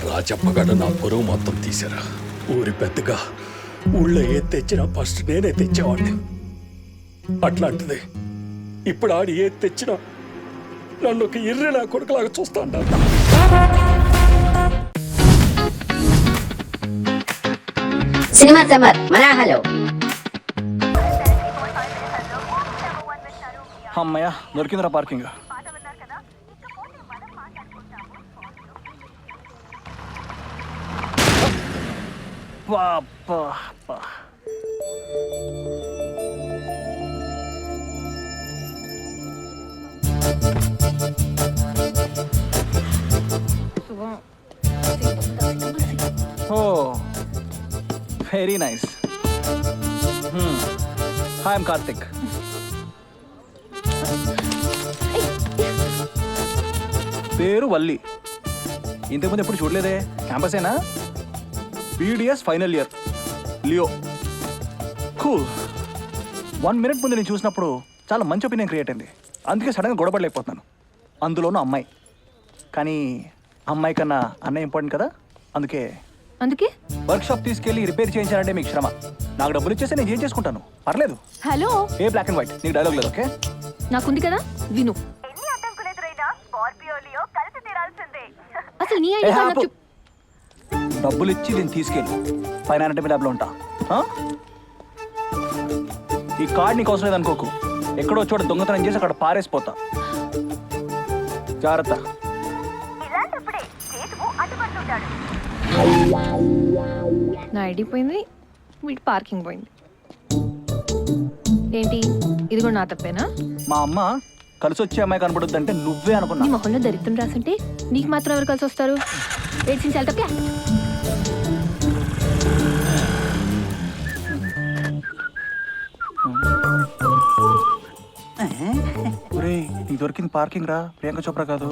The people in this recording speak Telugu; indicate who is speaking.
Speaker 1: రాజప్పగడ నా పొరుగు మొత్తం తీశారా. ఊరి పెద్దగా ఊళ్ళో ఏది తెచ్చినా ఫస్ట్ నేనే తెచ్చేవాడిని. అట్లాంటిది ఇప్పుడు ఆడి ఏది తెచ్చినా నన్ను ఒక ఇర్రె నా కొడుకులాగా చూస్తా ఉంటాను.
Speaker 2: సినిమా సమర్ మనాహలో.
Speaker 3: అమ్మయ్య దొరికిందిరా parking. Oh very nice. Hi I'm Karthik. పేరు వల్లి. ఇంతకుముందు ఎప్పుడు చూడలేదే. క్యాంపసేనా? BDS final year. Leo. Cool. 1 minute ముందు నేను చూసినప్పుడు చాలా మంచి ఒపీనియన్ క్రియేట్ అయింది. అందుకే సడన్గా గొడవపడలేకపోతున్నాను. అందులోనూ అమ్మాయి. కానీ అమ్మాయి కన్నా అన్నయ్య ఇంపార్టెంట్ కదా. అందుకే వర్క్షాప్ తీసుకెళ్ళి రిపేర్ చేయించాలంటే మీకు శ్రమ. నాకు డబ్బులు ఇచ్చేస్తే నేను ఏం చేసుకుంటాను, పర్లేదు.
Speaker 4: Hello,
Speaker 3: a black and white, నీకు డైలాగ్ లేదు. ఓకే,
Speaker 4: నాకుంది కదా, విను. అసలు నీ ఐడియా నాకు
Speaker 3: డబ్బులు ఇచ్చి నేను తీసుకెళ్ళి ఫైనాన్స్ ల్యాబ్లో ఉంటా. ఈ కార్డ్ నీకు అవసరం లేదనుకోకు. ఎక్కడో చోట దొంగతనం చేసి అక్కడ పారేసిపోతా. జాగ్రత్త.
Speaker 4: నా ఐడి పోయింది, వీటి పార్కింగ్ పోయింది. ఏంటి ఇది కూడా నా తప్పేనా?
Speaker 3: మా అమ్మ కలిసి వచ్చే అమ్మాయి కనబడుద్దంటే నువ్వే అనుకున్నా.
Speaker 4: నీ మొహంలో దరిద్రం రాసుంటే నీకు మాత్రం ఎవరు కలిసి వస్తారు? ఏడ్చించాలి తప్ప.
Speaker 3: ఒరేయ్, నీకు దొరికింది పార్కింగ్ రా, ప్రియాంక చోప్రా కాదు.